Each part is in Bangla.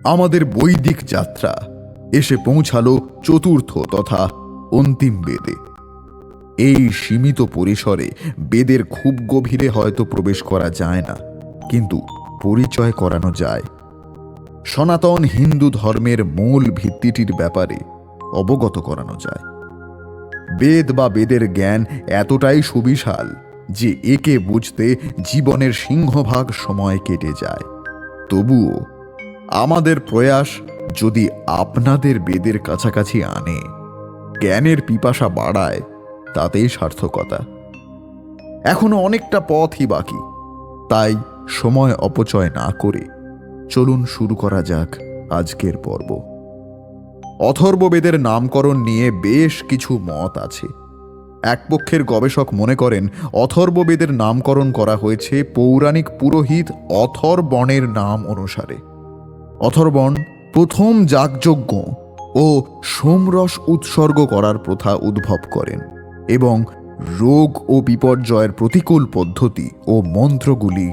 আমাদের বৈদিক যাত্রা এসে পৌঁছালো চতুর্থ তথা অন্তিম বেদে। এই সীমিত পরিসরে বেদের খুব গভীরে হয়তো প্রবেশ করা যায় না, কিন্তু পরিচয় করানো যায়। সনাতন হিন্দু ধর্মের মূল ভিত্তিটির ব্যাপারে অবগত করানো যায়। বেদ বা বেদের জ্ঞান এতটাই সুবিশাল যে একে বুঝতে জীবনের সিংহভাগ সময় কেটে যায়। তবুও আমাদের প্রয়াস যদি আপনাদের বেদের কাছাকাছি আনে, জ্ঞানের পিপাসা বাড়ায়, তাতেই সার্থকতা। এখনো অনেকটা পথই বাকি, তাই সময় অপচয় না করে চলুন শুরু করা যাক আজকের পর্ব। অথর্ববেদের নামকরণ নিয়ে বেশ কিছু মত আছে। এক পক্ষের গবেষক মনে করেন অথর্ববেদের নামকরণ করা হয়েছে পৌরাণিক পুরোহিত অথর্বণের নাম অনুসারে। অথর্বণ প্রথম যাগযজ্ঞ ও সোমরস উৎসর্গ করার প্রথা উদ্ভব করেন এবং রোগ ও বিপর্যয়ের প্রতিকূল পদ্ধতি ও মন্ত্রগুলি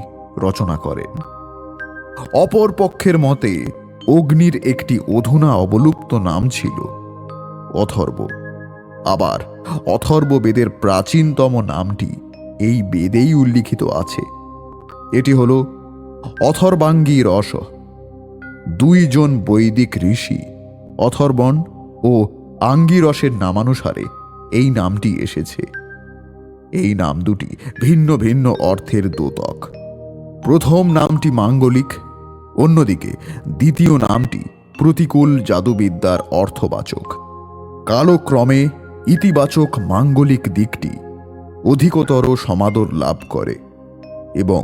রচনা করেন। অপর পক্ষের মতে অগ্নির একটি অধুনা অবলুপ্ত নাম ছিল অথর্ব। আবার অথর্ববেদের প্রাচীনতম নামটি এই বেদেই উল্লিখিত আছে। এটি হল অথর্বাঙ্গী রস। দুইজন বৈদিক ঋষি অথর্বণ ও আঙ্গিরসের নামানুসারে এই নামটি এসেছে। এই নাম দুটি ভিন্ন ভিন্ন অর্থের দ্যোতক। প্রথম নামটি মাঙ্গলিক, অন্যদিকে দ্বিতীয় নামটি প্রতিকূল জাদুবিদ্যার অর্থবাচক। কালক্রমে ইতিবাচক মাঙ্গলিক দিকটি অধিকতর সমাদর লাভ করে এবং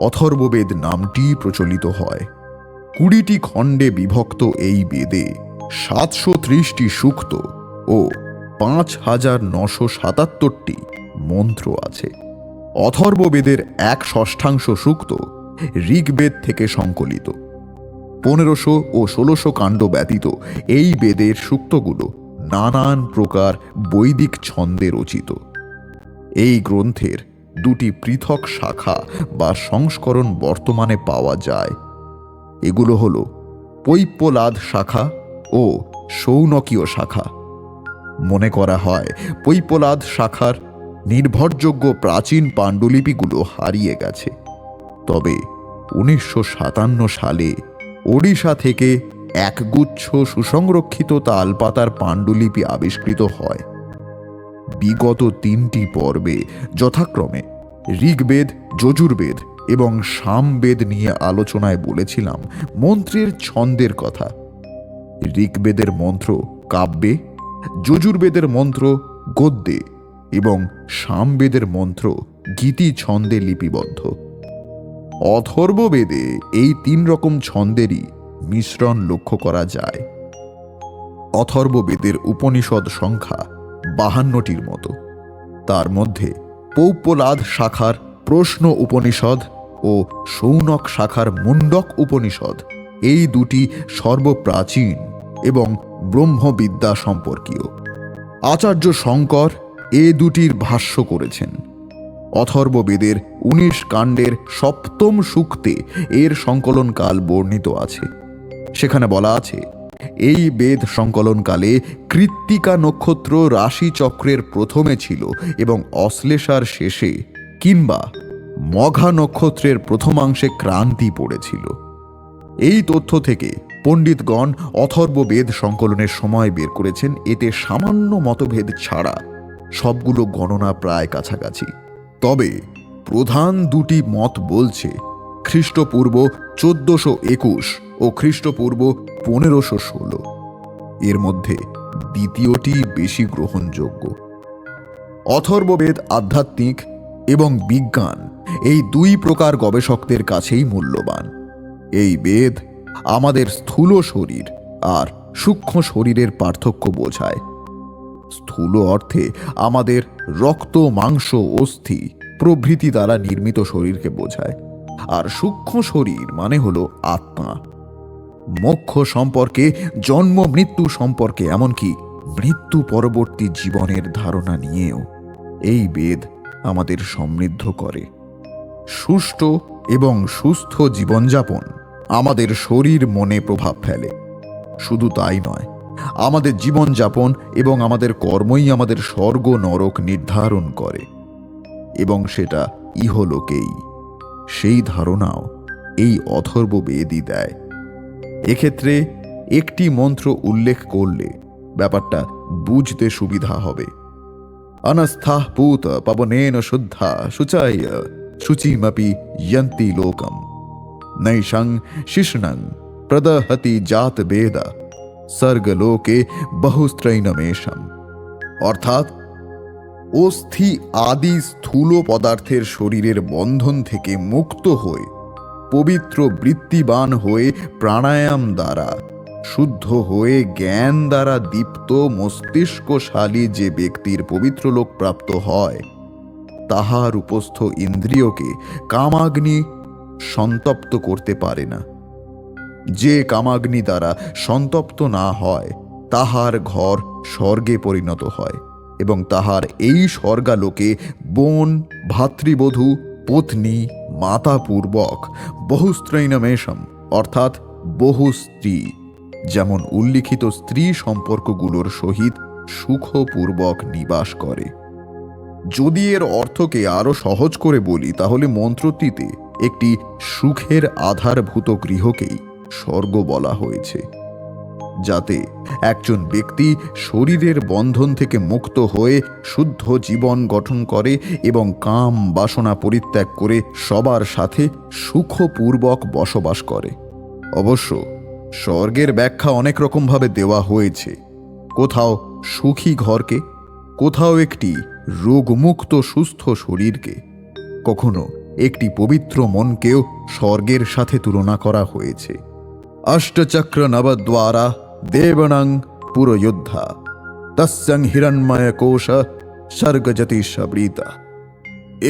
অথর্ববেদ নামটি প্রচলিত হয়। 20টি খণ্ডে বিভক্ত এই বেদে 730টি সূক্ত ও 5977টি মন্ত্র আছে। অথর্ববেদের 1/6 সূক্ত ঋগ্বেদ থেকে সংকলিত। 1500 ও 1600 কাণ্ড ব্যতীত এই বেদের সূক্তগুলো নানান প্রকার বৈদিক ছন্দে রচিত। এই গ্রন্থের 2টি পৃথক শাখা বা সংস্করণ বর্তমানে পাওয়া যায়। এগুলো হল পৈপ্পলাদ শাখা ও শৌনকীয় শাখা। মনে করা হয় পৈপ্পলাদ শাখার নির্ভরযোগ্য প্রাচীন পাণ্ডুলিপিগুলো হারিয়ে গেছে। তবে 1957 সালে ওড়িশা থেকে একগুচ্ছ সুসংরক্ষিত তালপাতার পাণ্ডুলিপি আবিষ্কৃত হয়। বিগত 3টি পর্বে যথাক্রমে ঋগ্বেদ, যজুর্বেদ এবং সামবেদ নিয়ে আলোচনায় বলেছিলাম মন্ত্রের ছন্দের কথা। ঋগ্বেদের মন্ত্র কাব্যে, যজুর্বেদের মন্ত্র গদ্যে এবং সামবেদের মন্ত্র গীতি ছন্দে লিপিবদ্ধ। অথর্ববেদে এই 3 রকম ছন্দেরই মিশ্রণ লক্ষ্য করা যায়। অথর্ববেদের উপনিষদ সংখ্যা 52টির মতো। তার মধ্যে পৌপ্পলাদ শাখার প্রশ্ন উপনিষদ ও শৌনক শাখার মুন্ডক উপনিষদ এই 2টি সর্বপ্রাচীন এবং ব্রহ্মবিদ্যা সম্পর্কীয়। আচার্য শঙ্কর এ 2টির ভাষ্য করেছেন। অথর্ববেদের 19 কাণ্ডের 7ম সূক্তে এর সংকলনকাল বর্ণিত আছে। সেখানে বলা আছে, এই বেদ সংকলনকালে কৃত্তিকা নক্ষত্র রাশিচক্রের প্রথমে ছিল এবং অশ্লেষার শেষে কিংবা মঘা নক্ষত্রের প্রথমাংশে ক্রান্তি পড়েছিল। এই তথ্য থেকে পণ্ডিতগণ অথর্ববেদ সংকলনের সময় বের করেছেন। এতে সামান্য মতভেদ ছাড়া সবগুলো গণনা প্রায় কাছাকাছি। তবে প্রধান 2টি মত বলছে খ্রিস্টপূর্ব 1421 ও খ্রিস্টপূর্ব 1516। এর মধ্যে দ্বিতীয়টি বেশি গ্রহণযোগ্য। অথর্ববেদ আধ্যাত্মিক এবং বিজ্ঞান এই 2 প্রকার গবেষকদের কাছেই মূল্যবান। এই বেদ আমাদের স্থূল শরীর আর সূক্ষ্ম শরীরের পার্থক্য বোঝায়। স্থূল অর্থে আমাদের রক্ত, মাংস, অস্থি প্রভৃতি দ্বারা নির্মিত শরীরকে বোঝায়, আর সূক্ষ্ম শরীর মানে হলো আত্মা। মোক্ষ সম্পর্কে, জন্ম মৃত্যু সম্পর্কে, এমনকি মৃত্যু পরবর্তী জীবনের ধারণা নিয়েও এই বেদ আমাদের সমৃদ্ধ করে। সুষ্ঠু এবং সুস্থ জীবনযাপন আমাদের শরীর মনে প্রভাব ফেলে। শুধু তাই নয়, আমাদের জীবনযাপন এবং আমাদের কর্মই আমাদের স্বর্গ নরক নির্ধারণ করে, এবং সেটা ইহলোকেই। সেই ধারণাও এই অথর্ববেদই দেয়। এক্ষেত্রে একটি মন্ত্র উল্লেখ করলে ব্যাপারটা বুঝতে সুবিধা হবে। অনস্থাঃ পূত পবনেন শুদ্ধা শুচায় শুচিমপি যন্তি লোকম নৈষং শিষ্ণং প্রদহতি জাত বেদ স্বর্গলোকে বহুস্ত্রৈনমেষম। অর্থাৎ অস্থি আদি স্থূল পদার্থের শরীরের বন্ধন থেকে মুক্ত হয়ে পবিত্র বৃত্তিবান হয়ে প্রাণায়াম দ্বারা শুদ্ধ হয়ে জ্ঞান দ্বারা দীপ্ত মস্তিষ্কশালী যে ব্যক্তির পবিত্র লোক প্রাপ্ত হয়, তাহার উপস্থ ইন্দ্রিয়কে কামাগ্নি সন্তপ্ত করতে পারে না। যে কামাগ্নি দ্বারা সন্তপ্ত না হয়, তাহার ঘর স্বর্গে পরিণত হয়, এবং তাহার এই স্বর্গালোকে বোন, ভাতৃবধূ, পত্নী, মাতা পূর্বক বহুস্ত্রৈনমেষম অর্থাৎ বহু স্ত্রী, যেমন উল্লিখিত স্ত্রী সম্পর্কগুলোর সহিত সুখপূর্বক নিবাস করে। যদি এর অর্থকে আরো সহজ করে বলি, তাহলে মন্ত্রটিতে একটি সুখের আধারভূত গৃহকেই স্বর্গ বলা হয়েছে, যাতে একজন ব্যক্তি শরীরের বন্ধন থেকে মুক্ত হয়ে শুদ্ধ জীবন গঠন করে এবং কাম বাসনা পরিত্যাগ করে সবার সাথে সুখপূর্বক বসবাস করে। অবশ্য স্বর্গের ব্যাখ্যা অনেক রকমভাবে দেওয়া হয়েছে। কোথাও সুখী ঘরকে, কোথাও একটি রোগমুক্ত সুস্থ শরীরকে, কখনো একটি পবিত্র মনকেও স্বর্গের সাথে তুলনা করা হয়েছে। অষ্টচক্র নবদ্বারা দেবনং পুরয়োদ্ধা তস্যং হিরণ্ময় কোশ স্বর্গজতি সবৃতা।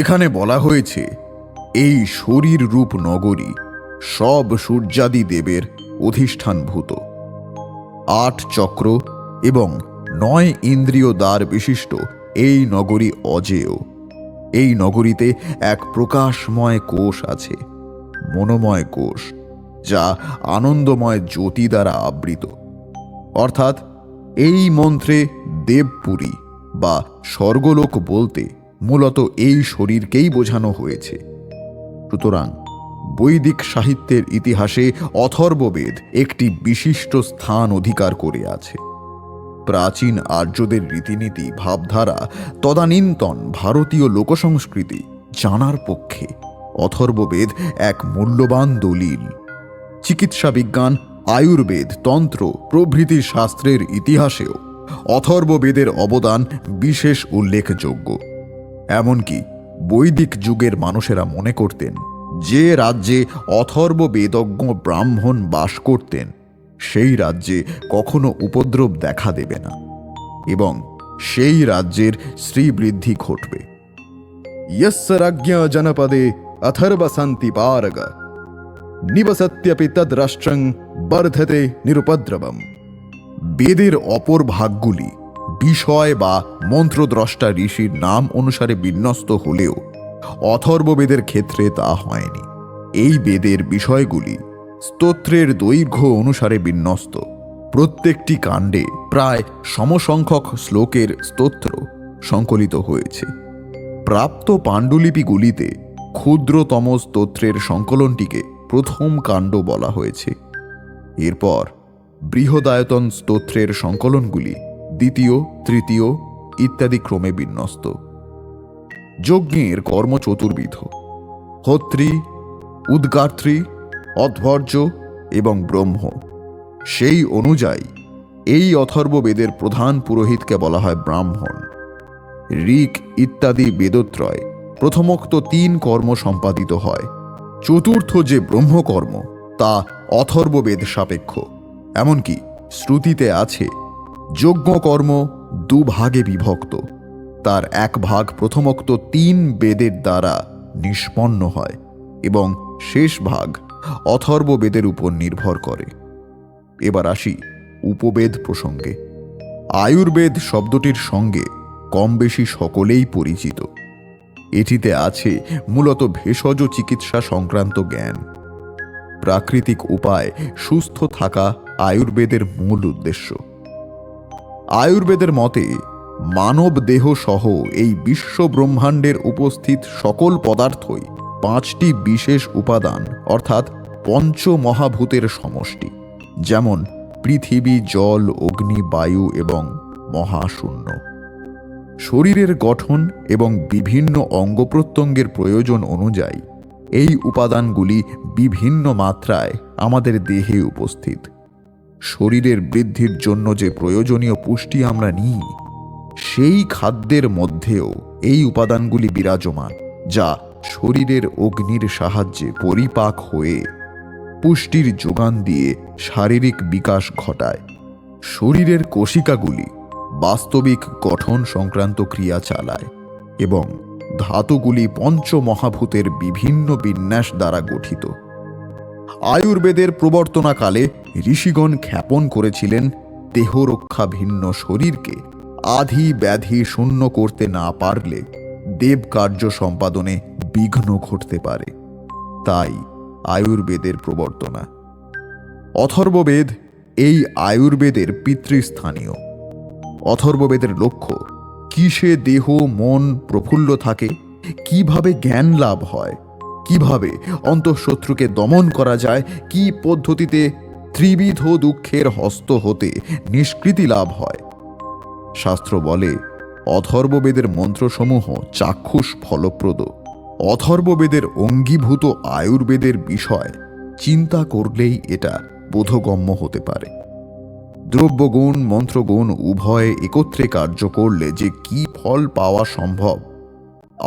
এখানে বলা হয়েছে এই শরীর রূপ নগরী সব সূর্যাদি দেবের অধিষ্ঠানভূত। 8 চক্র এবং 9 ইন্দ্রিয় দ্বার বিশিষ্ট এই নগরী অজেয়। এই নগরীতে এক প্রকাশময় কোষ আছে, মনোময় কোষ, যা আনন্দময় জ্যোতি দ্বারা আবৃত। অর্থাৎ এই মন্ত্রে দেবপুরী বা স্বর্গলোক বলতে মূলত এই শরীরকেই বোঝানো হয়েছে। সুতরাং বৈদিক সাহিত্যের ইতিহাসে অথর্ববেদ একটি বিশিষ্ট স্থান অধিকার করে আছে। প্রাচীন আর্যদের রীতিনীতি, ভাবধারা, তদানীন্তন ভারতীয় লোকসংস্কৃতি জানার পক্ষে অথর্ববেদ এক মূল্যবান দলিল। চিকিৎসা বিজ্ঞান, আয়ুর্বেদ, তন্ত্র প্রভৃতি শাস্ত্রের ইতিহাসেও অথর্ববেদের অবদান বিশেষ উল্লেখযোগ্য। এমনকি বৈদিক যুগের মানুষেরা মনে করতেন যে রাজ্যে অথর্ববেদজ্ঞ ব্রাহ্মণ বাস করতেন, সেই রাজ্যে কখনো উপদ্রব দেখা দেবে না এবং সেই রাজ্যের শ্রীবৃদ্ধি ঘটবে। यस्य राज्ञ जनपदे अथर्वसन्ति पारग निवसत्यपि तद्राष्ट्रं बर्धते निरुपद्रवम्। বেদের অপর ভাগগুলি বিষয় বা মন্ত্রদ্রষ্টা ঋষির নাম অনুসারে বিন্যস্ত হলেও অথর্ববেদের ক্ষেত্রে তা হয়নি। এই বেদের বিষয়গুলি স্তোত্রের দৈর্ঘ্য অনুসারে বিন্যস্ত। প্রত্যেকটি কাণ্ডে প্রায় সমসংখ্যক শ্লোকের স্তোত্র সংকলিত হয়েছে। প্রাপ্ত পাণ্ডুলিপিগুলিতে ক্ষুদ্রতম স্তোত্রের সংকলনটিকে প্রথম কাণ্ড বলা হয়েছে। এরপর বৃহদায়তন স্তোত্রের সংকলনগুলি দ্বিতীয়, তৃতীয় ইত্যাদি ক্রমে বিন্যস্ত। যজ্ঞের কর্ম চতুর্বিধ: হোত্রী, উদ্গাত্রী, অধ্বর্য এবং ব্রহ্ম। সেই অনুযায়ী এই অথর্ববেদের প্রধান পুরোহিতকে বলা হয় ব্রাহ্মণ। ঋক ইত্যাদি বেদত্রয় প্রথমোক্ত 3 কর্ম সম্পাদিত হয়। চতুর্থ যে ব্রহ্মকর্ম, তা অথর্ববেদ সাপেক্ষ। এমনকি শ্রুতিতে আছে যজ্ঞকর্ম 2 ভাগে বিভক্ত, তার 1 ভাগ প্রথমোক্ত 3 বেদের দ্বারা নিষ্পন্ন হয় এবং শেষ ভাগ অথর্ববেদের উপর নির্ভর করে। এবার আসি উপবেদ প্রসঙ্গে। আয়ুর্বেদ শব্দটির সঙ্গে কম বেশি সকলেই পরিচিত। এটিতে আছে মূলত ভেষজ চিকিৎসা সংক্রান্ত জ্ঞান। প্রাকৃতিক উপায় সুস্থ থাকা আয়ুর্বেদের মূল উদ্দেশ্য। আয়ুর্বেদের মতে মানব দেহ সহ এই বিশ্ব ব্রহ্মাণ্ডের উপস্থিত সকল পদার্থই 5টি বিশেষ উপাদান অর্থাৎ পঞ্চমহাভূতের সমষ্টি, যেমন পৃথিবী, জল, অগ্নি, বায়ু এবং মহাশূন্য। শরীরের গঠন এবং বিভিন্ন অঙ্গ প্রত্যঙ্গের প্রয়োজন অনুযায়ী এই উপাদানগুলি বিভিন্ন মাত্রায় আমাদের দেহে উপস্থিত। শরীরের বৃদ্ধির জন্য যে প্রয়োজনীয় পুষ্টি আমরা নিই, সেই খাদ্যের মধ্যেও এই উপাদানগুলি বিরাজমান, যা শরীরের অগ্নির সাহায্যে পরিপাক হয়ে পুষ্টির যোগান দিয়ে শারীরিক বিকাশ ঘটায়। শরীরের কোশিকাগুলি বাস্তবিক গঠন সংক্রান্ত ক্রিয়া চালায় এবং ধাতুগুলি পঞ্চমহাভূতের বিভিন্ন বিন্যাস দ্বারা গঠিত। আয়ুর্বেদের প্রবর্তনাকালে ঋষিগণ খ্যাপন করেছিলেন, দেহরক্ষা ভিন্ন শরীরকে আধি ব্যাধি শূন্য করতে না পারলে দেব কার্য সম্পাদনে বিঘ্ন ঘটতে পারে। তাই আয়ুর্বেদের প্রবর্তনা। অথর্ববেদ এই আয়ুর্বেদের পিতৃস্থানীয়। অথর্ববেদের লক্ষ্য কিসে দেহ মন প্রফুল্ল থাকে, কিভাবে জ্ঞান লাভ হয়, কিভাবে অন্তঃশত্রুকে দমন করা যায়, কি পদ্ধতিতে ত্রিবিধ দুঃখের হস্ত হতে নিষ্কৃতি লাভ হয়। শাস্ত্র বলে অথর্ববেদের মন্ত্রসমূহ চাক্ষুষ ফলপ্রদ। অথর্ববেদের অঙ্গীভূত আয়ুর্বেদের বিষয় চিন্তা করলেই এটা বোধগম্য হতে পারে। দ্রব্যগুণ মন্ত্রগুণ উভয়ে একত্রে কার্য করলে যে কি ফল পাওয়া সম্ভব,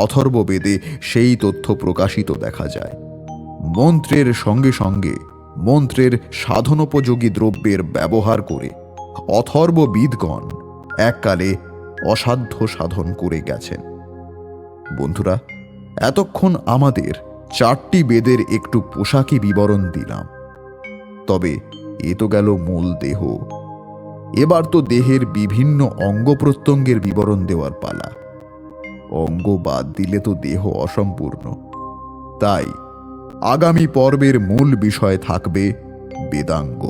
অথর্ববেদে সেই তথ্য প্রকাশিত দেখা যায়। মন্ত্রের সঙ্গে সঙ্গে মন্ত্রের সাধনোপযোগী দ্রব্যের ব্যবহার করে অথর্ববিদগণ এককালে অসাধ্য সাধন করে গেছেন। বন্ধুরা, এতক্ষণ আমাদের 4টি বেদের একটু পোশাকি বিবরণ দিলাম। তবে এ তো গেল মূল দেহ। এবার তো দেহের বিভিন্ন অঙ্গ প্রত্যঙ্গের বিবরণ দেওয়ার পালা। অঙ্গ বাদ দিলে তো দেহ অসম্পূর্ণ। তাই আগামী পর্বের মূল বিষয় থাকবে বেদাঙ্গ।